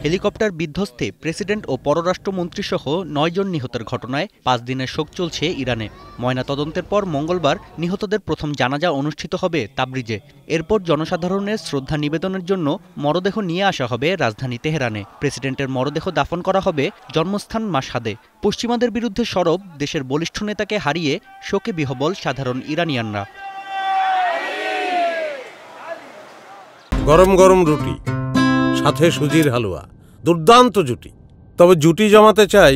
Helicopter বিধ্বস্তে president ও পররাষ্ট্রমন্ত্রী সহ ৯ জন নিহতের ঘটনায় ৫ দিনের শোক চলছে ইরানে। ময়নাতদন্তের পর মঙ্গলবার নিহতদের প্রথম জানাজা অনুষ্ঠিত হবে তাবরিজে। এরপর জনসাধারণের শ্রদ্ধা নিবেদনের জন্য মরদেহ নিয়ে আসা হবে রাজধানী তেহরানে। প্রেসিডেন্টের মরদেহ দাফন করা হবে জন্মস্থান মাশহাদে। পশ্চিমাদের বিরুদ্ধে সরব দেশের বলিষ্ঠ নেতাকে হারিয়ে শোকে বিহ্বল সাধারণ ইরানিয়ানরা। গরম গরম রুটি, সাথে সুজির হালুয়া, দুর্দান্ত জুটি। তবে জুটি জমাতে চাই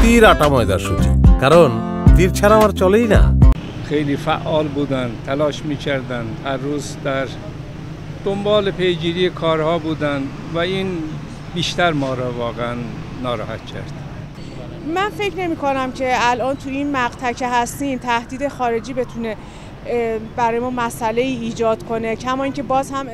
তীর আটা ময়দার সুজি, কারণ তীর ছাড়া আমার চলেই না। خیلی فعال بودن، تلاش می‌کردن، هر روز در دنبال پیگیری کارها بودن و این بیشتر ما را واقعا ناراحت کرد. من فکر نمی‌کنم که الان تو این مقطع که هستیم تهدید خارجی بتونه برای ما مسئله ایجاد کنه، کما اینکه باز هم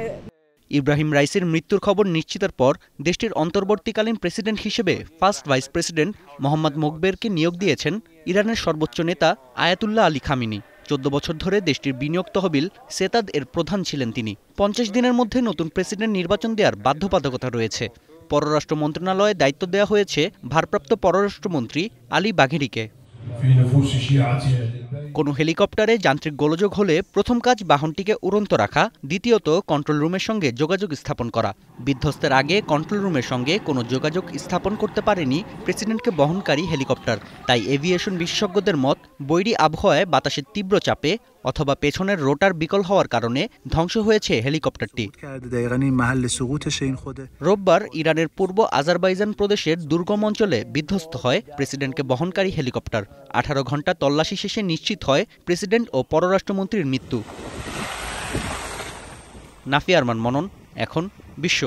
ইব্রাহিম রাইসির মৃত্যুর খবর নিশ্চিতের পর দেশটির অন্তর্বর্তীকালীন প্রেসিডেন্ট হিসেবে ফার্স্ট ভাইস প্রেসিডেন্ট মোহাম্মদ মোকবেরকে নিয়োগ দিয়েছেন ইরানের সর্বোচ্চ নেতা আয়াতুল্লাহ আলী খামিনি। ১৪ বছর ধরে দেশটির বিনিয়োগ তহবিল সেতাদ এর প্রধান ছিলেন তিনি। ৫০ দিনের মধ্যে নতুন প্রেসিডেন্ট নির্বাচন দেওয়ার বাধ্যবাধকতা রয়েছে। পররাষ্ট্র মন্ত্রণালয়ে দায়িত্ব দেওয়া হয়েছে ভারপ্রাপ্ত পররাষ্ট্রমন্ত্রী আলী বাঘেরিকে। কোনো হেলিকপ্টারে যান্ত্রিক গোলযোগ হলে প্রথম কাজ বাহনটিকে উড়ন্ত রাখা, দ্বিতীয়ত কন্ট্রোল রুমের সঙ্গে যোগাযোগ স্থাপন করা। বিধ্বস্তের আগে কন্ট্রোল রুমের সঙ্গে কোনো যোগাযোগ স্থাপন করতে পারেনি প্রেসিডেন্টকে বহনকারী হেলিকপ্টার। তাই এভিয়েশন বিশেষজ্ঞদের মত, বৈরী আবহাওয়ায় বাতাসের তীব্র চাপে অথবা পেছনের রোটার বিকল হওয়ার কারণে ধ্বংস হয়েছে হেলিকপ্টারটি। রোববার ইরানের পূর্ব আজারবাইজান প্রদেশের দুর্গম অঞ্চলে বিধ্বস্ত হয় প্রেসিডেন্টকে বহনকারী হেলিকপ্টার। ১৮ ঘণ্টা তল্লাশি শেষে নিশ্চিত হয় প্রেসিডেন্ট ও পররাষ্ট্রমন্ত্রীর মৃত্যু। নাফি আরমান মনন, এখন বিশ্ব।